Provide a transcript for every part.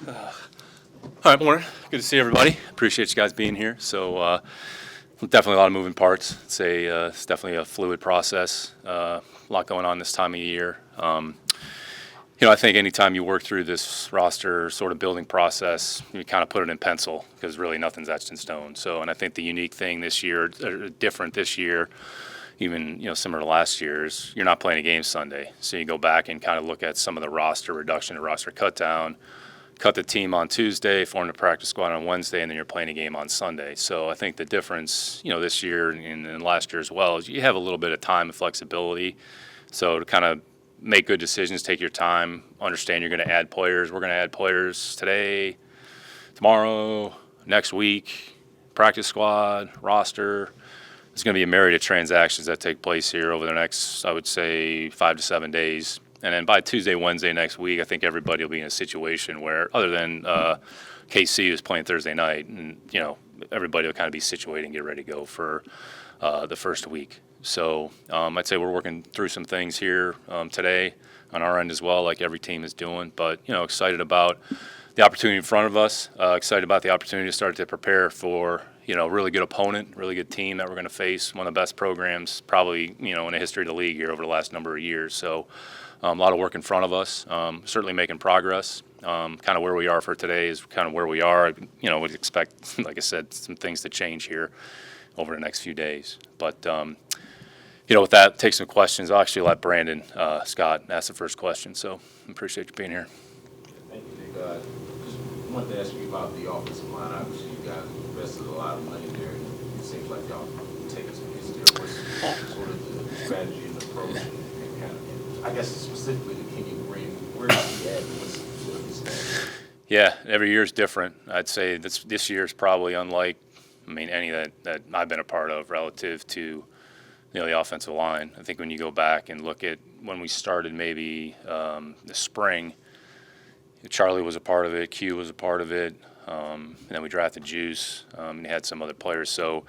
All right, morning. Good to see everybody. Appreciate you guys being here. So definitely a lot of moving parts. It's definitely a fluid process. A lot going on this time of year. I think anytime you work through this roster sort of building process, you kind of put it in pencil because really nothing's etched in stone. So, and I think the unique thing this year, different this year, even similar to last year, is you're not playing a game Sunday. So you go back and kind of look at some of the roster reduction and roster cut down. Cut the team on Tuesday, form the practice squad on Wednesday, and then you're playing a game on Sunday. So I think the difference, this year and last year as well, is you have a little bit of time and flexibility. So to kind of make good decisions, take your time, understand you're going to add players. We're going to add players today, tomorrow, next week, practice squad, roster. There's going to be a myriad of transactions that take place here over the next, I would say, 5 to 7 days. And then by Tuesday, Wednesday next week, I think everybody will be in a situation where, other than KC is playing Thursday night, and everybody will kind of be situated and get ready to go for the first week. So I'd say we're working through some things here today on our end as well, like every team is doing. But excited about the opportunity in front of us. Excited about the opportunity to start to prepare for a really good opponent, really good team that we're going to face. One of the best programs probably in the history of the league here over the last number of years. So. A lot of work in front of us, certainly making progress. Kind of where we are for today is kind of where we are. We'd expect, like I said, some things to change here over the next few days. But, with that, take some questions. I'll actually let Brandon Scott ask the first question. So I appreciate you being here. Thank you, Nick. Just wanted to ask you about the offensive line. Obviously, you guys invested a lot of money there. It seems like y'all taking some hits there. What's sort of the strategy and approach? I guess specifically to Kenny Green, where is he at and what's sort of his status? Yeah, every year is different. I'd say this year is probably unlike, any that I've been a part of relative to, the offensive line. I think when you go back and look at when we started maybe the spring, Charlie was a part of it, Q was a part of it, and then we drafted Juice, and had some other players. So,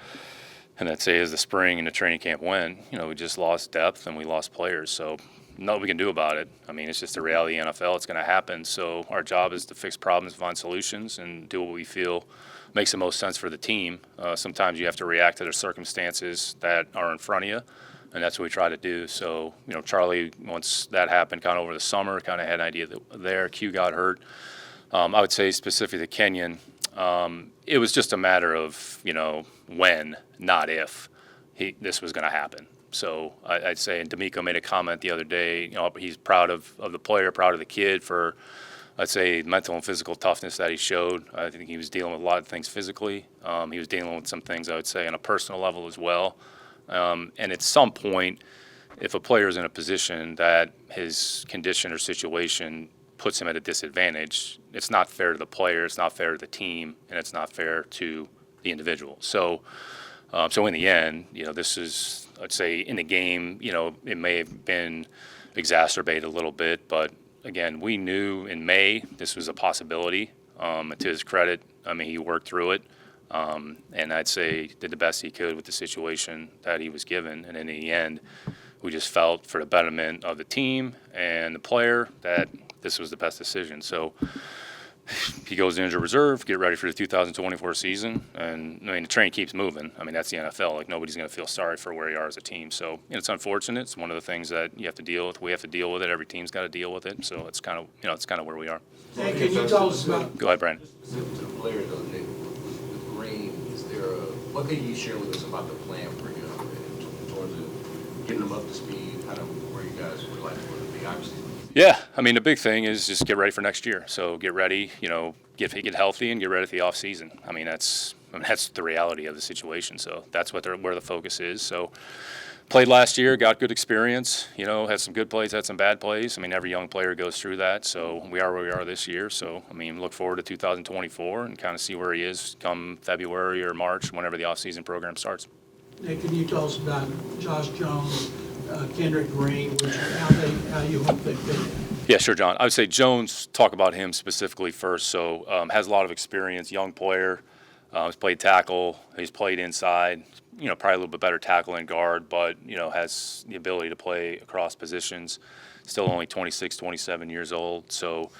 and I'd say as the spring and the training camp went, we just lost depth and we lost players. So, nothing we can do about it. It's just the reality of the NFL. It's going to happen. So our job is to fix problems, find solutions, and do what we feel makes the most sense for the team. Sometimes you have to react to the circumstances that are in front of you, and that's what we try to do. So, Charlie, once that happened kind of over the summer, kind of had an idea there. Q got hurt. I would say specifically to Kenyon, it was just a matter of, when, not if, this was going to happen. So I'd say, and D'Amico made a comment the other day, he's proud of the player, proud of the kid for, I'd say, mental and physical toughness that he showed. I think he was dealing with a lot of things physically. He was dealing with some things, I would say, on a personal level as well. And at some point, if a player is in a position that his condition or situation puts him at a disadvantage, it's not fair to the player, it's not fair to the team, and it's not fair to the individual. So in the end, this is, I'd say, in the game, it may have been exacerbated a little bit, but again, we knew in May this was a possibility. To his credit, he worked through it, and I'd say did the best he could with the situation that he was given. And in the end, we just felt for the betterment of the team and the player that this was the best decision. So he goes to injured reserve, get ready for the 2024 season, and the train keeps moving. That's the NFL. Like, nobody's going to feel sorry for where you are as a team. So it's unfortunate. It's one of the things that you have to deal with. We have to deal with it. Every team's got to deal with it. So it's kind of, it's kind of where we are. Hey, can you tell us about? Go ahead, Brandon. Specific to the player, though, Nick, with Green, what can you share with us about the plan for him in terms of getting him up to speed, kind of where you guys would like for him to be? Obviously. Yeah, the big thing is just get ready for next year. So get ready, get healthy and get ready for the off season. That's the reality of the situation. So that's where the focus is. So played last year, got good experience. Had some good plays, had some bad plays. Every young player goes through that. So we are where we are this year. So look forward to 2024 and kind of see where he is come February or March, whenever the off season program starts. Nick, can you tell us about Josh Jones, Kendrick Green, how you hope they fit in? Yeah, sure, John. I would say Jones, talk about him specifically first. So has a lot of experience, young player. He's played tackle. He's played inside. Probably a little bit better tackle and guard, but has the ability to play across positions. Still only 26, 27 years old. So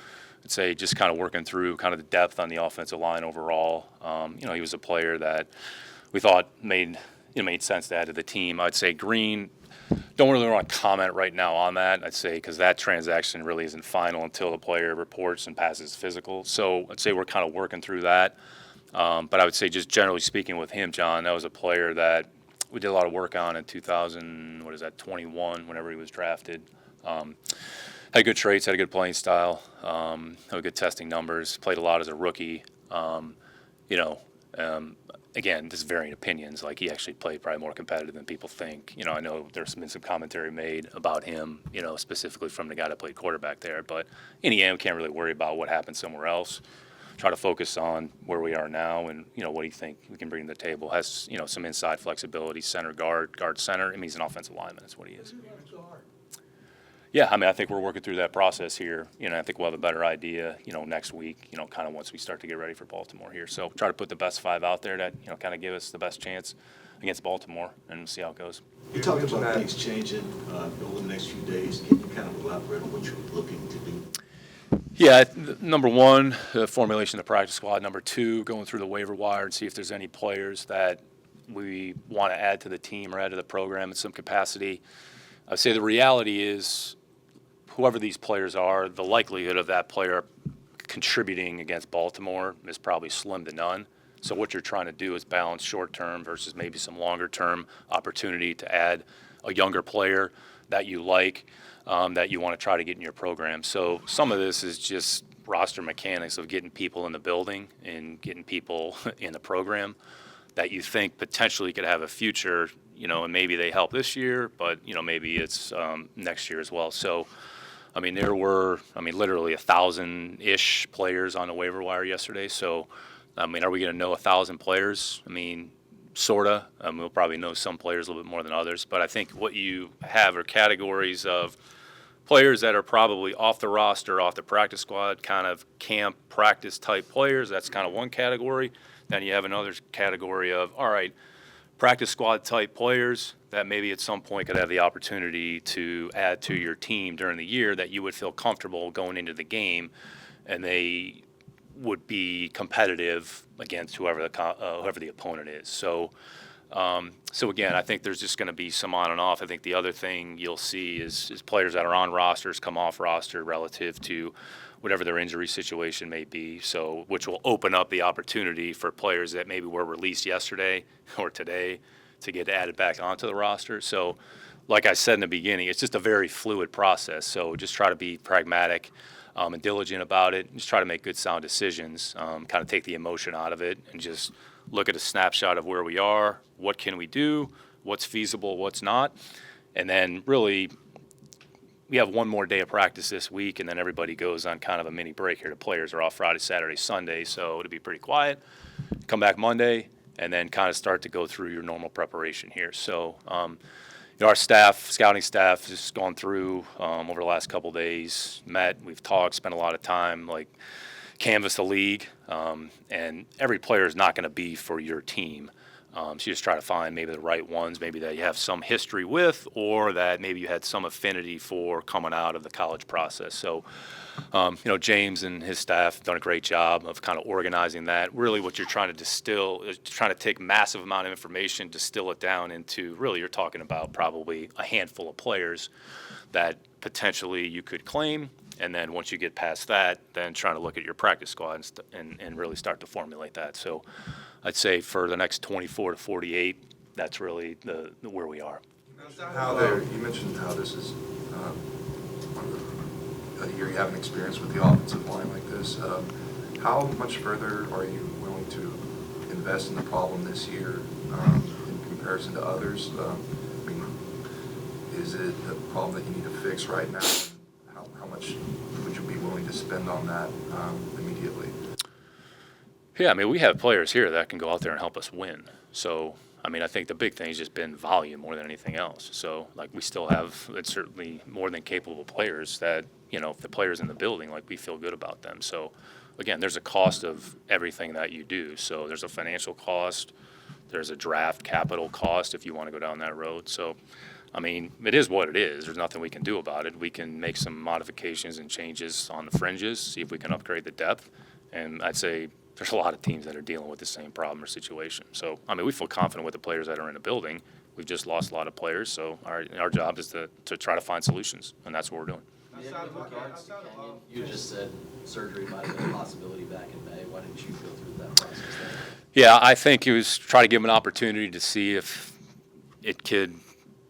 I'd say just kind of working through kind of the depth on the offensive line overall. He was a player that we thought made sense to add to the team. I'd say Green, don't really want to comment right now on that. I'd say because that transaction really isn't final until the player reports and passes physical. So I'd say we're kind of working through that. But I would say just generally speaking with him, John, that was a player that we did a lot of work on in 21, whenever he was drafted. Had good traits, had a good playing style, had good testing numbers, played a lot as a rookie. Again, this is varying opinions. Like, he actually played probably more competitive than people think. I know there's been some commentary made about him, specifically from the guy that played quarterback there. But in the end, we can't really worry about what happened somewhere else. Try to focus on where we are now and, what do you think we can bring to the table. Has, some inside flexibility, center guard center. I mean, he's an offensive lineman. That's what he is. Yeah, I think we're working through that process here. I think we'll have a better idea, next week, kind of once we start to get ready for Baltimore here. So try to put the best 5 out there that, kind of give us the best chance against Baltimore, and we'll see how it goes. You talked about things changing over the next few days. Can you kind of elaborate on what you're looking to do? Yeah, number one, the formulation of the practice squad. Number two, going through the waiver wire and see if there's any players that we want to add to the team or add to the program in some capacity. I would say the reality is, whoever these players are, the likelihood of that player contributing against Baltimore is probably slim to none. So what you're trying to do is balance short-term versus maybe some longer-term opportunity to add a younger player that you like, that you want to try to get in your program. So some of this is just roster mechanics of getting people in the building and getting people in the program that you think potentially could have a future, and maybe they help this year, but, maybe it's next year as well. So, there were, literally 1,000-ish players on the waiver wire yesterday. So, are we going to know 1,000 players? Sorta. We'll probably know some players a little bit more than others. But I think what you have are categories of players that are probably off the roster, off the practice squad, kind of camp practice type players. That's kind of one category. Then you have another category of, all right, practice squad type players that maybe at some point could have the opportunity to add to your team during the year that you would feel comfortable going into the game, and they would be competitive against whoever the opponent is. So again, I think there's just going to be some on and off. I think the other thing you'll see is players that are on rosters come off roster relative to whatever their injury situation may be. So, which will open up the opportunity for players that maybe were released yesterday or today to get added back onto the roster. So, like I said in the beginning, it's just a very fluid process. So just try to be pragmatic and diligent about it. Just try to make good, sound decisions, kind of take the emotion out of it, and just look at a snapshot of where we are, what can we do, what's feasible, what's not. And then really, we have one more day of practice this week, and then everybody goes on kind of a mini break here. The players are off Friday, Saturday, Sunday, so it'll be pretty quiet. Come back Monday, and then kind of start to go through your normal preparation here. So, our staff, scouting staff, has gone through over the last couple days, met, we've talked, spent a lot of time, like canvass the league, and every player is not going to be for your team. So you just try to find maybe the right ones, maybe that you have some history with, or that maybe you had some affinity for coming out of the college process. So, James and his staff have done a great job of kind of organizing that. Really what you're trying to distill is trying to take massive amount of information, distill it down into, really you're talking about probably a handful of players that potentially you could claim. And then once you get past that, then trying to look at your practice squad and really start to formulate that. So I'd say for the next 24 to 48, that's really where we are. You mentioned how this is a year you haven't experienced with the offensive line like this. How much further are you willing to invest in the problem this year in comparison to others? Is it a problem that you need to fix right now? How much would you be willing to spend on that immediately? Yeah, we have players here that can go out there and help us win. So, I think the big thing has just been volume more than anything else. So, we still have, it's certainly more than capable players that, if the players in the building, we feel good about them. So, again, there's a cost of everything that you do. So, there's a financial cost. There's a draft capital cost if you want to go down that road. So, I mean, it is what it is. There's nothing we can do about it. We can make some modifications and changes on the fringes, see if we can upgrade the depth. And I'd say there's a lot of teams that are dealing with the same problem or situation. So, I mean, we feel confident with the players that are in the building. We've just lost a lot of players, so our job is to try to find solutions, and that's what we're doing. You just said surgery might have been a possibility back in May. Why didn't you go through that process then? Yeah, I think it was try to give him an opportunity to see if it could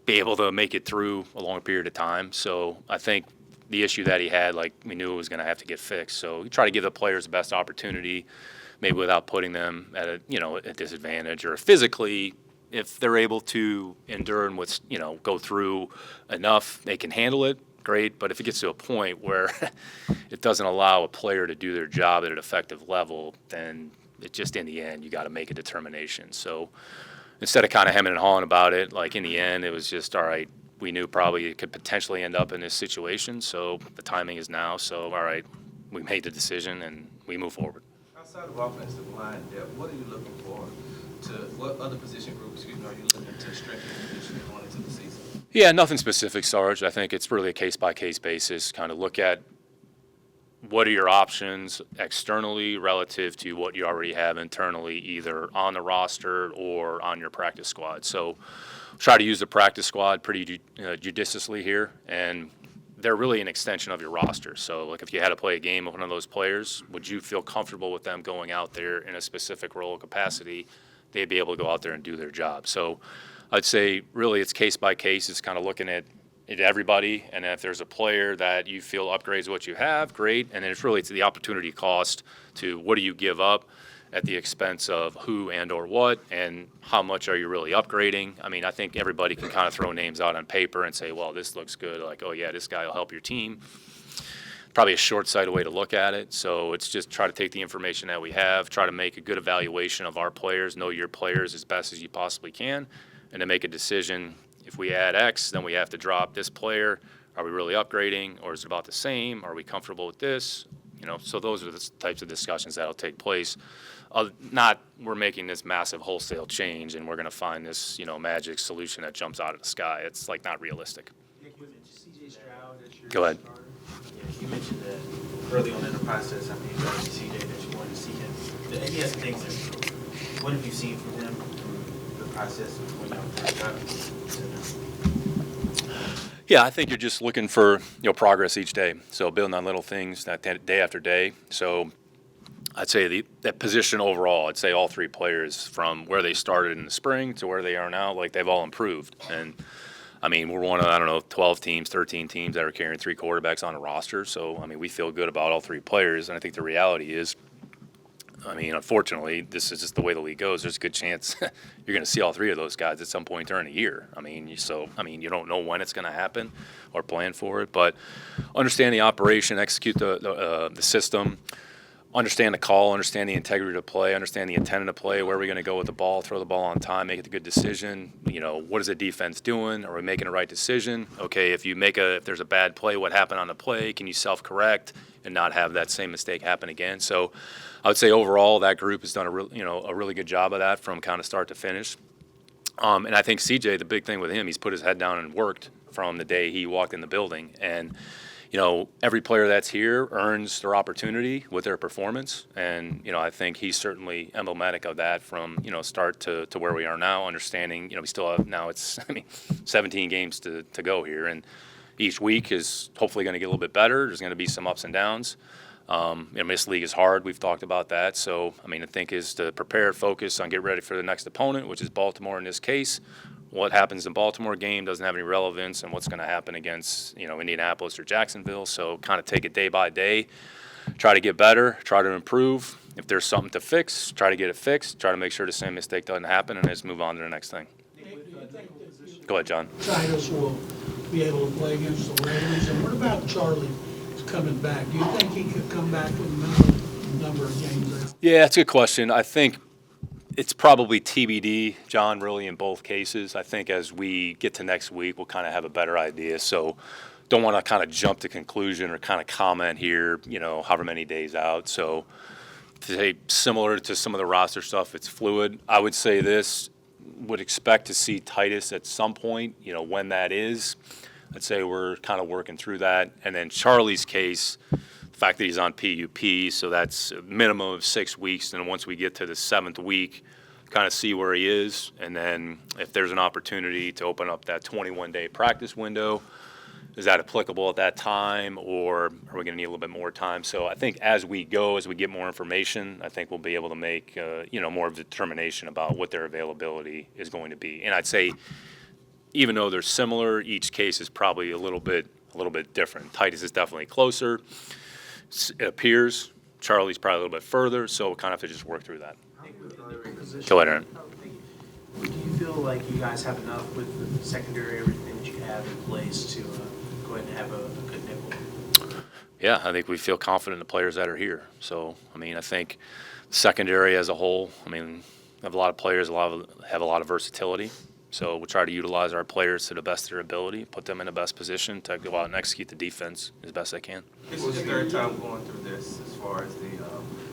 be able to make it through a long period of time. So I think the issue that he had, like, we knew it was going to have to get fixed. So we try to give the players the best opportunity, maybe without putting them at a disadvantage, or physically, if they're able to endure and go through enough, they can handle it. Great, but if it gets to a point where it doesn't allow a player to do their job at an effective level, then it just, in the end, you got to make a determination. So instead of kind of hemming and hawing about it, like, in the end, it was just, all right, we knew probably it could potentially end up in this situation, so the timing is now. So, all right, we made the decision and we move forward. Outside of offensive line depth, what are you looking for what other position groups, are you looking to strengthen your position going into the season? Yeah, nothing specific, Sarge. I think it's really a case-by-case basis. Kind of look at what are your options externally relative to what you already have internally, either on the roster or on your practice squad. So try to use the practice squad pretty judiciously here, and they're really an extension of your roster. So, like, if you had to play a game with one of those players, would you feel comfortable with them going out there in a specific role or capacity? They'd be able to go out there and do their job. So I'd say really it's case by case. It's kind of looking at everybody, and if there's a player that you feel upgrades what you have, great. And then it's the opportunity cost to what do you give up at the expense of who and or what, and how much are you really upgrading. I mean, I think everybody can kind of throw names out on paper and say, well, this looks good, like, oh yeah, this guy will help your team. Probably a short-sighted way to look at it. So it's just try to take the information that we have, try to make a good evaluation of our players, know your players as best as you possibly can, and then make a decision. If we add X, then we have to drop this player. Are we really upgrading, or is it about the same? Are we comfortable with this? So those are the types of discussions that'll take place. Not we're making this massive wholesale change and we're going to find this, magic solution that jumps out of the sky. It's like not realistic. Nick, you mentioned C.J. Stroud as your Go ahead. starter. Yeah, you mentioned that early on in the process, after you got to C.J. that you wanted to see him. And he has some things to improve. What have you seen from him through the process of when y'all first got him? Yeah, I think you're just looking for progress each day. So building on little things that day after day. So I'd say that position overall, I'd say all three players from where they started in the spring to where they are now, like they've all improved. And I mean, we're one of 12 teams, 13 teams that are carrying three quarterbacks on a roster. So I mean, we feel good about all three players. And I think the reality is, I mean, unfortunately, this is just the way the league goes. There's a good chance you're going to see all three of those guys at some point during the year. I mean, you don't know when it's going to happen or plan for it, but understand the operation, execute the system, understand the call, understand the integrity of play, understand the intent of the play, where are we going to go with the ball, throw the ball on time, make it a good decision. What is the defense doing? Are we making the right decision? Okay, if there's a bad play, what happened on the play? Can you self-correct and not have that same mistake happen again? So I would say overall that group has done a really good job of that from kind of start to finish. And I think CJ, the big thing with him, he's put his head down and worked from the day he walked in the building. And every player that's here earns their opportunity with their performance. And, I think he's certainly emblematic of that from, start to where we are now, understanding, we still have now 17 games to go here. And each week is hopefully going to get a little bit better. There's going to be some ups and downs. This league is hard. We've talked about that. So, I think is to prepare, focus on get ready for the next opponent, which is Baltimore in this case. What happens in Baltimore game doesn't have any relevance, and what's going to happen against, Indianapolis or Jacksonville. So kind of take it day by day, try to get better, try to improve. If there's something to fix, try to get it fixed, try to make sure the same mistake doesn't happen, and just move on to the next thing. Go ahead, John. Titles will be able to play against the Raiders. And what about Charlie coming back? Do you think he could come back with a number of games out? Yeah, that's a good question. I think it's probably TBD, John, really in both cases. I think as we get to next week, we'll kind of have a better idea. So don't want to kind of jump to conclusion or kind of comment here, however many days out. So to say similar to some of the roster stuff, it's fluid. I would say this, would expect to see Titus at some point. When that is, I'd say we're kind of working through that. And then Charlie's case, the fact that he's on PUP, so that's a minimum of 6 weeks. And once we get to the 7th week, kind of see where he is. And then if there's an opportunity to open up that 21-day practice window, is that applicable at that time, or are we going to need a little bit more time? So I think as we go, as we get more information, I think we'll be able to make more of a determination about what their availability is going to be. And I'd say, even though they're similar, each case is probably a little bit different. Titus is definitely closer. It appears Charlie's probably a little bit further, so we'll kind of have to just work through that. Go ahead, Aaron. Do you feel like you guys have enough with the secondary, everything that you have in place to go ahead and have a good nickel? Yeah, I think we feel confident in the players that are here. So, I think secondary as a whole, we have a lot of players, have a lot of versatility. So we'll try to utilize our players to the best of their ability, put them in the best position to go out and execute the defense as best they can. This is your third time going through this as far as the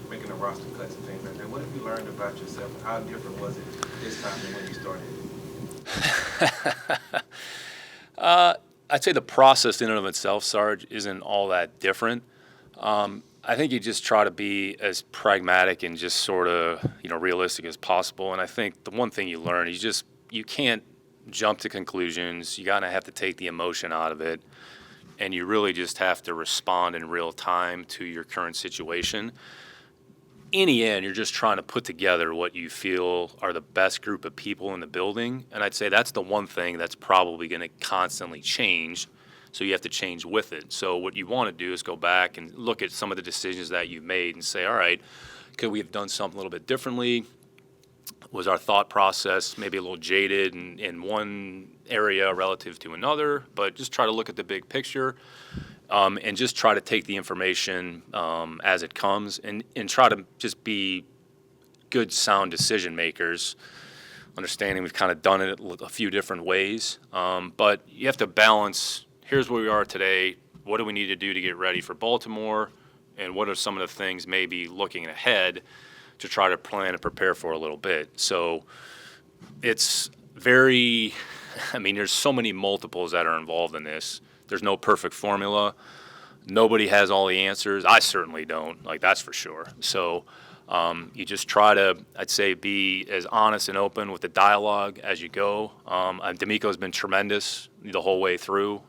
making the roster cuts and things like that. What have you learned about yourself, and how different was it this time than when you started? I'd say the process in and of itself, Sarge, isn't all that different. I think you just try to be as pragmatic and just sort of realistic as possible. And I think the one thing you learn is you can't jump to conclusions. You gotta have to take the emotion out of it, and you really just have to respond in real time to your current situation. In the end, you're just trying to put together what you feel are the best group of people in the building, and I'd say that's the one thing that's probably going to constantly change, so you have to change with it. So what you want to do is go back and look at some of the decisions that you've made and say, all right, could we have done something a little bit differently? Was our thought process maybe a little jaded in one area relative to another? But just try to look at the big picture. And just try to take the information as it comes and try to just be good, sound decision makers, understanding we've kind of done it a few different ways. But you have to balance, here's where we are today, what do we need to do to get ready for Baltimore, and what are some of the things maybe looking ahead to try to plan and prepare for a little bit. So it's very, there's so many multiples that are involved in this. There's no perfect formula. Nobody has all the answers. I certainly don't, that's for sure. So you just try to, I'd say, be as honest and open with the dialogue as you go. D'Amico's been tremendous the whole way through.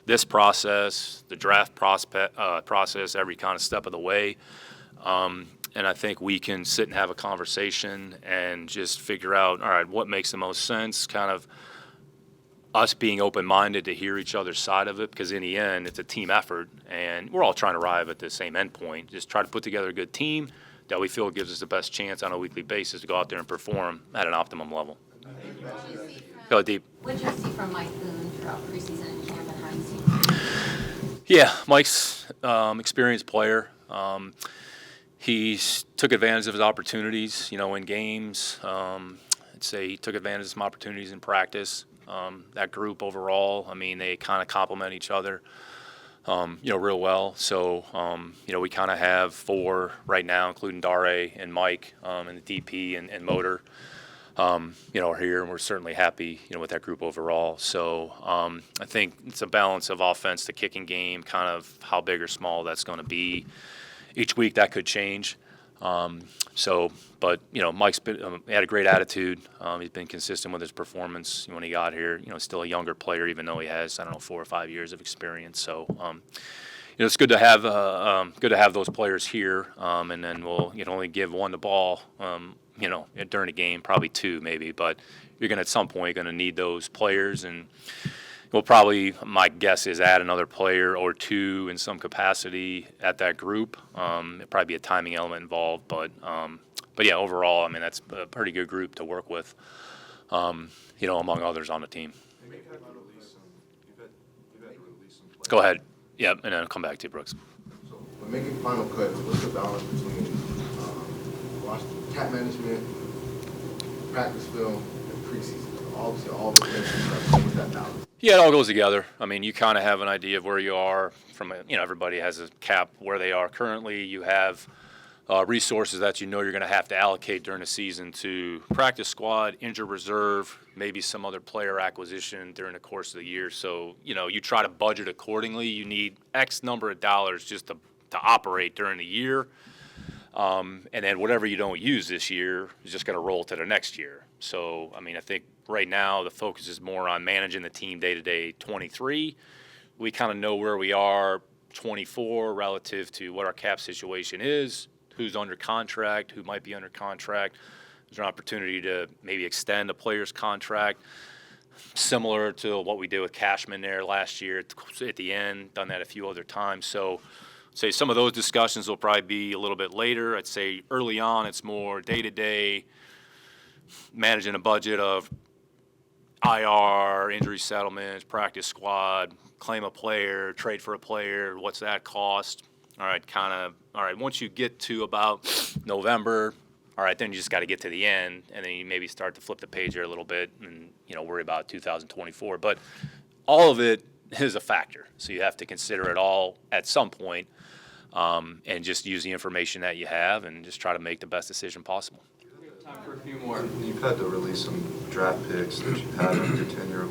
This process, the draft process, every kind of step of the way. And I think we can sit and have a conversation and just figure out, all right, what makes the most sense, kind of us being open-minded to hear each other's side of it, because in the end, it's a team effort, and we're all trying to arrive at the same end point. Just try to put together a good team that we feel gives us the best chance on a weekly basis to go out there and perform at an optimum level. Go deep. What did you see from Mike Boone throughout preseason and camp, and how do you see him? Yeah, Mike's experienced player. He took advantage of his opportunities, in games. I'd say he took advantage of some opportunities in practice. That group overall, they kind of complement each other, real well. So, we kind of have 4 right now, including Dare and Mike, and the DP and Motor, are here, and we're certainly happy, with that group overall. So, I think it's a balance of offense to kicking game, kind of how big or small that's going to be. Each week that could change. But Mike's he had a great attitude. He's been consistent with his performance when he got here. Still a younger player, even though he has 4 or 5 years of experience. So, it's good to have those players here. And then we'll only give one the ball, during the game, probably 2 maybe. But you're at some point going to need those players, and we'll probably, my guess is, add another player or 2 in some capacity at that group. It'll probably be a timing element involved, but yeah, overall, that's a pretty good group to work with, among others on the team. Go ahead. Yep, and then I'll come back to you, Brooks. So when making final cuts, what's the balance between cap management, practice film, and preseason? Obviously, all the things, what's that balance? Yeah, it all goes together. You kind of have an idea of where you are from, everybody has a cap where they are currently. You have resources that you know you're going to have to allocate during the season to practice squad, injured reserve, maybe some other player acquisition during the course of the year. So, you try to budget accordingly. You need X number of dollars just to operate during the year. And then whatever you don't use this year is just going to roll to the next year. So, I think right now the focus is more on managing the team day-to-day 23. We kind of know where we are 24 relative to what our cap situation is, who's under contract, who might be under contract. There's an opportunity to maybe extend a player's contract, similar to what we did with Cashman there last year at the end, done that a few other times. So I'd say some of those discussions will probably be a little bit later. I'd say early on it's more day-to-day, managing a budget of IR, injury settlements, practice squad, claim a player, trade for a player, what's that cost? All right, once you get to about November, all right, then you just got to get to the end, and then you maybe start to flip the page here a little bit and, worry about 2024. But all of it is a factor, so you have to consider it all at some point, and just use the information that you have and just try to make the best decision possible. Time for a few more. You've had to release some draft picks that you've had under your tenure.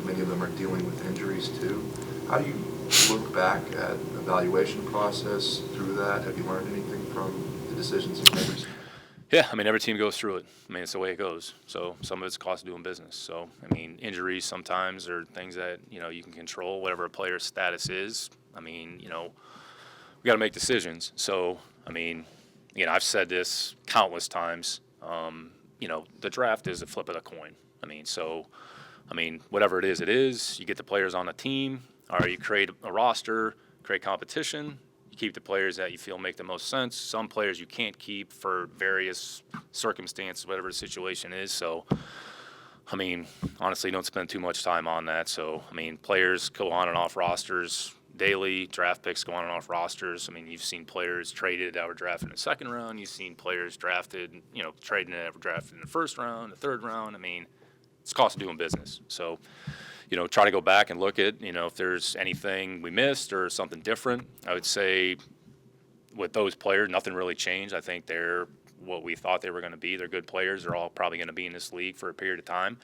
Many of them are dealing with injuries too. How do you look back at the evaluation process through that? Have you learned anything from the decisions you've made recently? Yeah, every team goes through it. It's the way it goes. So some of it's cost of doing business. So, injuries sometimes are things that, you can control, whatever a player's status is. We got to make decisions. So, I've said this countless times. The draft is a flip of the coin. Whatever it is. You get the players on a team, or you create a roster, create competition. You keep the players that you feel make the most sense. Some players you can't keep for various circumstances, whatever the situation is. So, honestly, don't spend too much time on that. So, players go on and off rosters daily. Draft picks go on and off rosters. You've seen players traded that were drafted in the second round. You've seen players drafted, traded that were drafted in the first round, the third round. It's cost of doing business. So, try to go back and look at, if there's anything we missed or something different. I would say with those players, nothing really changed. I think they're what we thought they were going to be. They're good players. They're all probably going to be in this league for a period of time,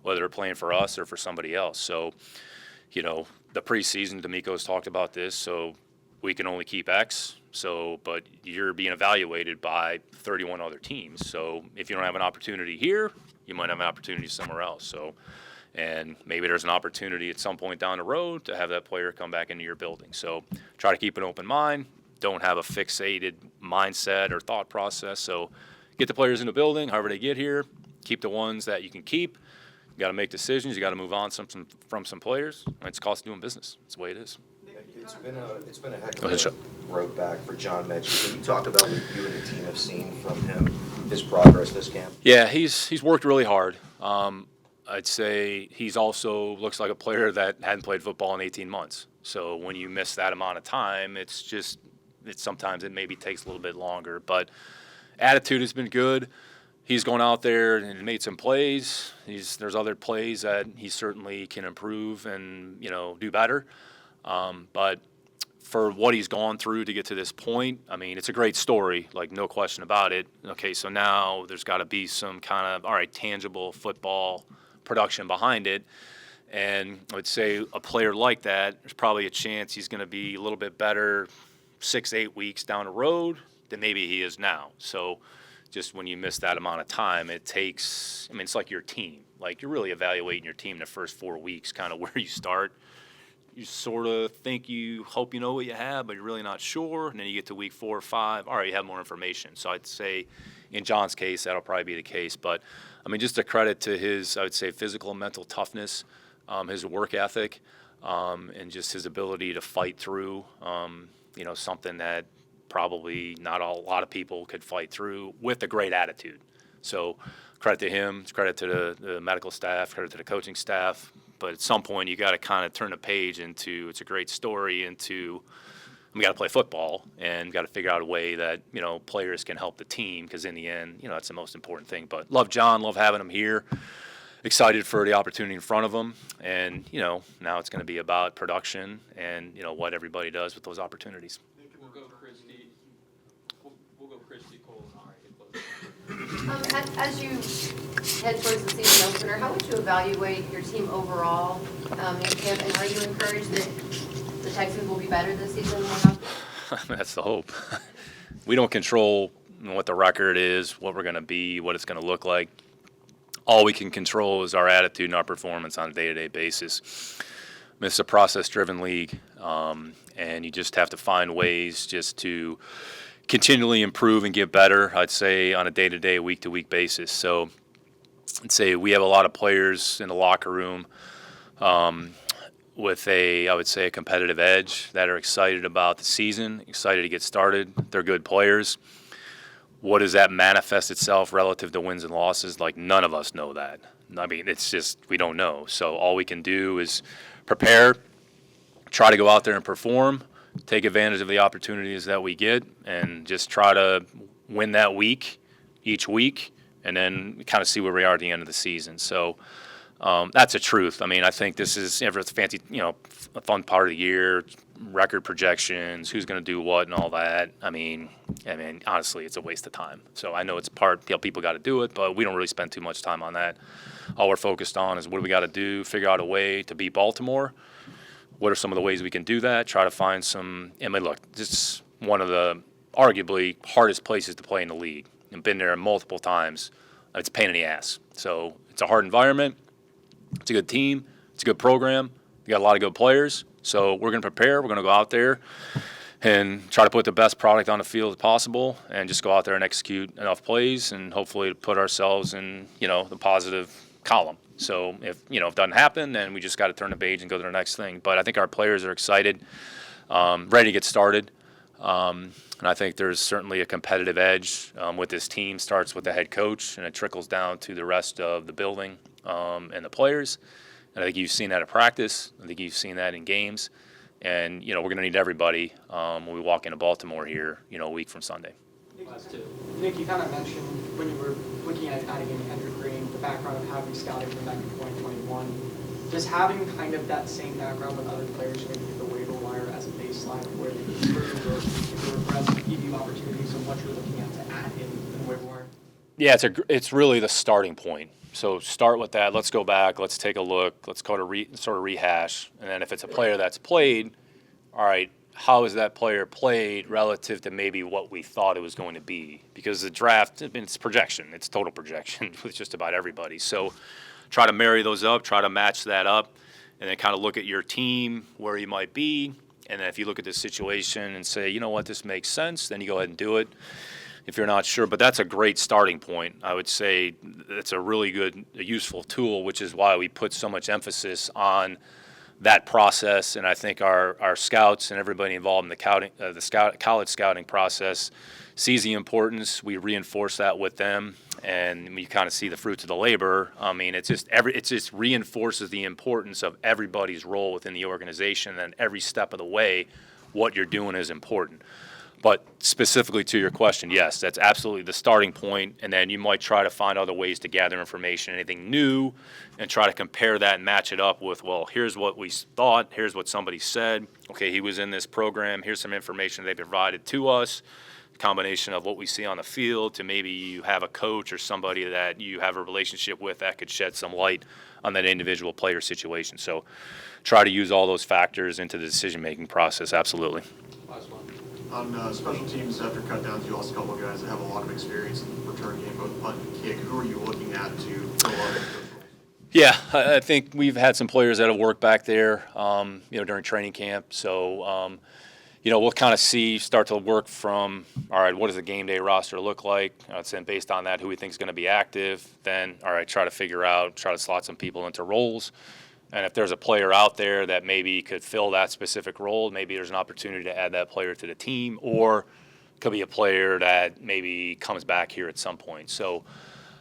whether they're playing for us or for somebody else. So, the preseason, D'Amico's talked about this, so we can only keep X. So, but you're being evaluated by 31 other teams. So if you don't have an opportunity here, you might have an opportunity somewhere else. So, and maybe there's an opportunity at some point down the road to have that player come back into your building. So try to keep an open mind. Don't have a fixated mindset or thought process. So get the players in the building, however they get here. Keep the ones that you can keep. You got to make decisions. You got to move on from some players. It's cost of doing business. It's the way it is. It's been a heck of a road back for John Metchie. Can you talk about what you and the team have seen from him, his progress this camp? Yeah, he's worked really hard. I'd say he's also looks like a player that hadn't played football in 18 months. So when you miss that amount of time, sometimes it maybe takes a little bit longer. But attitude has been good. He's gone out there and made some plays. There's other plays that he certainly can improve and do better. But for what he's gone through to get to this point, it's a great story, like no question about it. Okay, so now there's got to be some kind of tangible football production behind it. And I would say a player like that, there's probably a chance he's going to be a little bit better 6-8 weeks down the road than maybe he is now. So just when you miss that amount of time, it takes, it's like your team. Like you're really evaluating your team the first 4 weeks, kind of where you start. You sort of hope you know what you have, but you're really not sure. And then you get to week 4 or 5, all right, you have more information. So I'd say in John's case, that'll probably be the case. But, just a credit to his, I would say, physical and mental toughness, his work ethic, and just his ability to fight through, something that probably not a lot of people could fight through with a great attitude. So credit to him, credit to the medical staff, credit to the coaching staff. But at some point, you got to kind of turn the page into it's a great story into we got to play football and got to figure out a way that players can help the team because in the end, that's the most important thing. But love John, love having him here. Excited for the opportunity in front of him, and now it's going to be about production and what everybody does with those opportunities. We'll go Christie. We'll As you head towards the season opener, how would you evaluate your team overall in camp? And are you encouraged that the Texans will be better this season than last? That's the hope. We don't control what the record is, what we're going to be, what it's going to look like. All we can control is our attitude and our performance on a day-to-day basis. I mean, it's a process-driven league, and you just have to find ways just to continually improve and get better, I'd say, on a day-to-day, week-to-week basis. So I'd say we have a lot of players in the locker room with I would say, a competitive edge that are excited about the season, excited to get started. They're good players. What does that manifest itself relative to wins and losses? Like, none of us know that. I mean, it's just, we don't know. So all we can do is prepare, try to go out there and perform, take advantage of the opportunities that we get, and just try to win that week, each week, and then kind of see where we are at the end of the season. So that's the truth. I mean, I think this is it's fancy, a fun part of the year, record projections, who's going to do what and all that. I mean, honestly, it's a waste of time. So I know it's people got to do it, but we don't really spend too much time on that. All we're focused on is what do we got to do, figure out a way to beat Baltimore. What are some of the ways we can do that? Try to find some. I mean, look, this is one of the arguably hardest places to play in the league. I've been there multiple times. It's a pain in the ass. So it's a hard environment. It's a good team. It's a good program. We got a lot of good players. So we're going to prepare. We're going to go out there and try to put the best product on the field as possible, and just go out there and execute enough plays, and hopefully put ourselves in the positive column. So if it doesn't happen, then we just got to turn the page and go to the next thing. But I think our players are excited, ready to get started. And I think there's certainly a competitive edge with this team. Starts with the head coach, and it trickles down to the rest of the building and the players. And I think you've seen that at practice. I think you've seen that in games. And, we're going to need everybody when we walk into Baltimore here, a week from Sunday. Nick, you kind of mentioned when you were looking at adding in Kendrick Green, the background of having scouted him back in 2021. Just having kind of that same background with other players maybe through the waiver wire as a baseline where they can improve or regress and give you opportunities on what you're looking at to add in the waiver wire? Yeah, it's really the starting point. So start with that. Let's go back. Let's take a look. Let's go to sort of rehash. And then if it's a player that's played, all right, how is that player played relative to maybe what we thought it was going to be? Because the draft, it's projection. It's total projection with just about everybody. So try to marry those up, try to match that up, and then kind of look at your team, where you might be. And then if you look at the situation and say, you know what, this makes sense, then you go ahead and do it. If you're not sure, but that's a great starting point. I would say it's a really good, useful tool, which is why we put so much emphasis on that process. And I think our scouts and everybody involved in the college scouting process sees the importance. We reinforce that with them, and we kind of see the fruits of the labor. I mean, it just reinforces the importance of everybody's role within the organization, and every step of the way, what you're doing is important. But specifically to your question, yes, that's absolutely the starting point, and then you might try to find other ways to gather information, anything new, and try to compare that and match it up with, well, here's what we thought, here's what somebody said, okay, he was in this program, here's some information they provided to us, combination of what we see on the field to maybe you have a coach or somebody that you have a relationship with that could shed some light on that individual player situation. So try to use all those factors into the decision-making process, absolutely. Last one. On special teams, after cutdowns, you lost a couple of guys that have a lot of experience in the return game, both punt and kick. Who are you looking at to fill out those roles? Yeah, I think we've had some players that have worked back there, during training camp. So, we'll kind of start to work from, all right, what does the game day roster look like? And based on that, who we think is going to be active. Then, all right, try to slot some people into roles. And if there's a player out there that maybe could fill that specific role, maybe there's an opportunity to add that player to the team, or it could be a player that maybe comes back here at some point. So,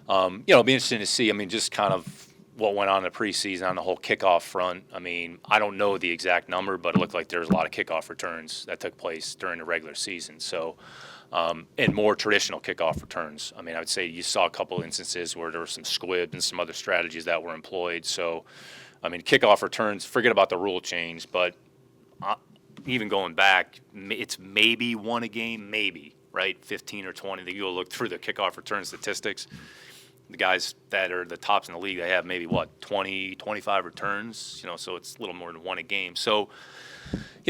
it'll be interesting to see. I mean, just kind of what went on in the preseason on the whole kickoff front. I mean, I don't know the exact number, but it looked like there was a lot of kickoff returns that took place during the regular season. So, and more traditional kickoff returns. I mean, I would say you saw a couple instances where there were some squib and some other strategies that were employed. So, I mean, kickoff returns, forget about the rule change, but even going back, it's maybe one a game, maybe. right? 15 or 20. You go look through the kickoff return statistics. The guys that are the tops in the league, they have maybe, 20, 25 returns, so it's a little more than one a game. So,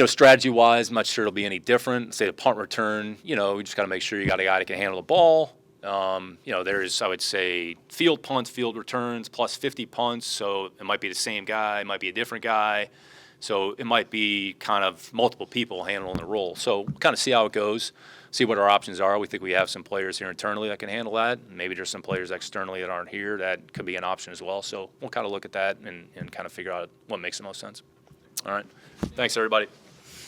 strategy-wise, I'm not sure it'll be any different. Say the punt return, you just got to make sure you got a guy that can handle the ball. There's, I would say, field punts, field returns, plus 50 punts. So it might be the same guy, it might be a different guy. So it might be kind of multiple people handling the role. So we'll kind of see how it goes, see what our options are. We think we have some players here internally that can handle that. Maybe there's some players externally that aren't here that could be an option as well. So we'll kind of look at that and kind of figure out what makes the most sense. All right. Thanks, everybody.